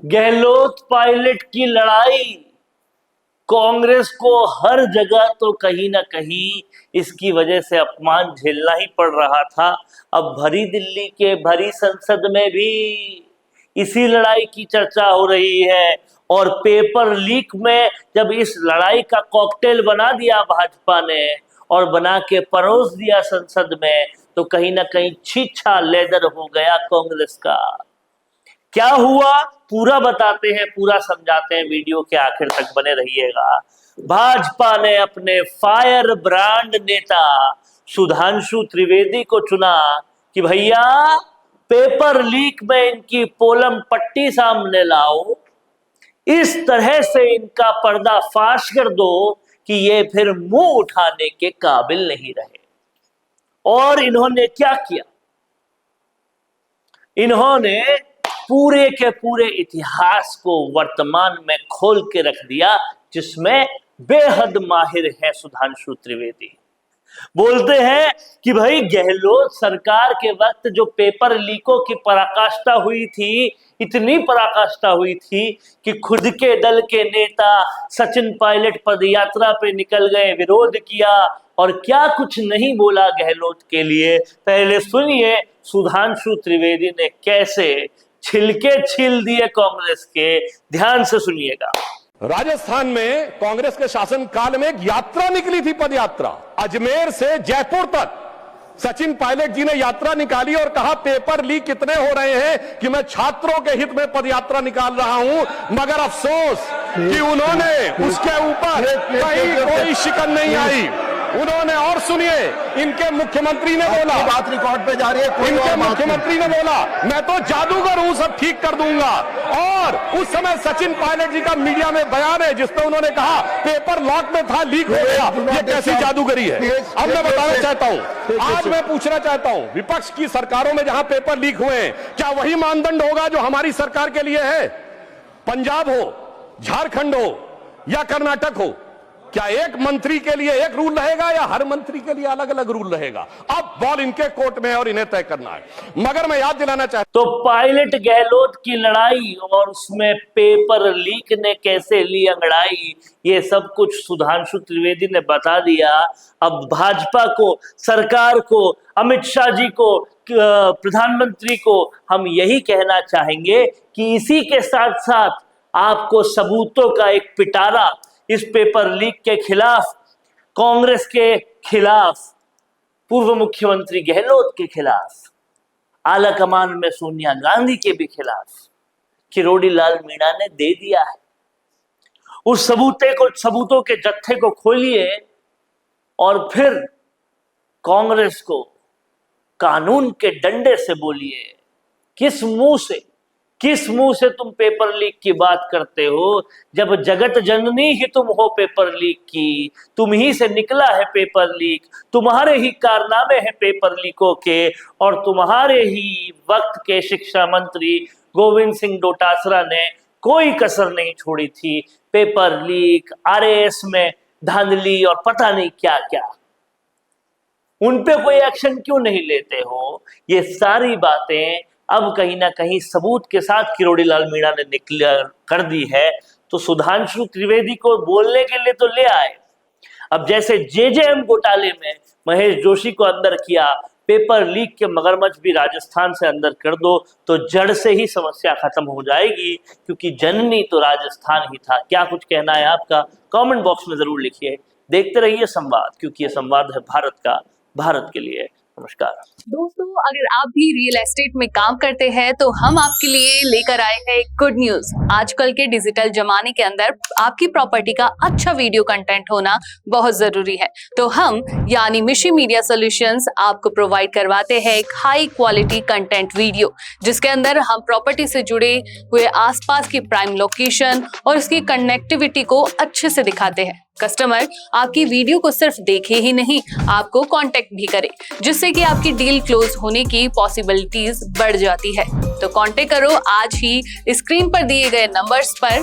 Gehlot pilot की लड़ाई कांग्रेस को हर जगह तो कहीं ना कहीं इसकी वजह से अपमान झेलना ही पड़ रहा था। अब भरी दिल्ली के भरी संसद में भी इसी लड़ाई की चर्चा हो रही है और पेपर लीक में जब इस लड़ाई का कॉकटेल बना दिया भाजपा ने और बना के परोस दिया संसद में, तो कहीं ना कहीं छीछा लेदर हो गया कांग्रेस का। क्या हुआ पूरा बताते हैं, पूरा समझाते हैं, वीडियो के आखिर तक बने रहिएगा। भाजपा ने अपने फायर ब्रांड नेता सुधांशु त्रिवेदी को चुना कि भैया पेपर लीक में इनकी पोलम पट्टी सामने लाओ, इस तरह से इनका पर्दाफाश कर दो कि ये फिर मुंह उठाने के काबिल नहीं रहे। और इन्होंने क्या किया? इन्होंने पूरे के पूरे इतिहास को वर्तमान में खोल के रख दिया, जिसमें बेहद माहिर है सुधांशु त्रिवेदी। बोलते हैं कि भाई गहलोत सरकार के वक्त जो पेपर लीकों की पराकाष्ठा हुई थी, इतनी पराकाष्ठा हुई थी कि खुद के दल के नेता सचिन पायलट पदयात्रा पे निकल गए, विरोध किया और क्या कुछ नहीं बोला गहलोत के लिए। पहले सुनिए सुधांशु त्रिवेदी ने कैसे छिलके छील दिए कांग्रेस के, ध्यान से सुनिएगा। राजस्थान में कांग्रेस के शासन काल में एक यात्रा निकली थी, पदयात्रा, अजमेर से जयपुर तक। सचिन पायलट जी ने यात्रा निकाली और कहा पेपर लीक कितने हो रहे हैं कि मैं छात्रों के हित में पदयात्रा निकाल रहा हूं। मगर अफसोस कि उन्होंने उसके ऊपर कहीं कोई शिकन नहीं आई। उन्होंने, और सुनिए, इनके मुख्यमंत्री ने बोला, बात रिकॉर्ड पे जा रही है, इनके मुख्यमंत्री ने बोला मैं तो जादूगर हूं, सब ठीक कर दूंगा। और उस समय सचिन पायलट जी का मीडिया में बयान है जिसमें उन्होंने कहा पेपर लॉक में था, लीक हो गया। ये कैसी जादूगरी है? अब मैं बताना चाहता हूं, आज मैं पूछना चाहता हूं, विपक्ष की सरकारों में जहां पेपर लीक हुए हैं, क्या वही मानदंड होगा जो हमारी सरकार के लिए है? पंजाब हो, झारखंड हो या कर्नाटक हो, क्या एक मंत्री के लिए एक रूल रहेगा या हर मंत्री के लिए अलग अलग रूल रहेगा? अब बॉल इनके कोर्ट में है और इन्हें तय करना है। मगर मैं याद दिलाना चाहता तो पायलट गहलोत की लड़ाई और उसमें पेपर लीक ने कैसे ली अंगड़ाई, ये सब कुछ सुधांशु त्रिवेदी ने बता दिया। अब भाजपा को, सरकार को, अमित शाह जी को, प्रधानमंत्री को हम यही कहना चाहेंगे कि इसी के साथ साथ आपको सबूतों का एक पिटारा इस पेपर लीक के खिलाफ, कांग्रेस के खिलाफ, पूर्व मुख्यमंत्री गहलोत के खिलाफ, आला कमान में सोनिया गांधी के भी खिलाफ किरोड़ी लाल मीणा ने दे दिया है। उस सबूतों के जत्थे को खोलिए और फिर कांग्रेस को कानून के डंडे से बोलिए। किस मुंह से तुम पेपर लीक की बात करते हो, जब जगत जननी ही तुम हो पेपर लीक की? तुम ही से निकला है पेपर लीक, तुम्हारे ही कारनामे हैं पेपर लीकों के, और तुम्हारे ही वक्त के शिक्षा मंत्री गोविंद सिंह डोटासरा ने कोई कसर नहीं छोड़ी थी। पेपर लीक, आरएएस में धांधली और पता नहीं क्या क्या, उन पे कोई एक्शन क्यों नहीं लेते हो? ये सारी बातें अब कहीं ना कहीं सबूत के साथ किरोड़ी लाल मीणा ने डिक्लेयर कर दी है, तो सुधांशु त्रिवेदी को बोलने के लिए तो ले आए। अब जैसे जेजेएम घोटाले में महेश जोशी को अंदर किया, पेपर लीक के मगरमच्छ भी राजस्थान से अंदर कर दो तो जड़ से ही समस्या खत्म हो जाएगी, क्योंकि जननी तो राजस्थान ही था। क्या कुछ कहना है आपका? कमेंट बॉक्स में जरूर लिखिए। देखते रहिए संवाद, क्योंकि ये संवाद है भारत का, भारत के लिए। नमस्कार दोस्तों, अगर आप भी रियल एस्टेट में काम करते हैं तो हम आपके लिए लेकर आए हैं एक गुड न्यूज। आजकल के डिजिटल जमाने के अंदर आपकी प्रॉपर्टी का अच्छा वीडियो कंटेंट होना बहुत जरूरी है। तो हम यानी मिशी मीडिया सॉल्यूशंस आपको प्रोवाइड करवाते हैं एक हाई क्वालिटी कंटेंट वीडियो, जिसके अंदर हम प्रॉपर्टी से जुड़े हुए आसपास की प्राइम लोकेशन और उसकी कनेक्टिविटी को अच्छे से दिखाते हैं। कस्टमर आपकी वीडियो को सिर्फ देखे ही नहीं, आपको कांटेक्ट भी करे, जिससे कि आपकी डील क्लोज होने की पॉसिबिलिटीज बढ़ जाती है। तो कांटेक्ट करो आज ही स्क्रीन पर दिए गए नंबर्स पर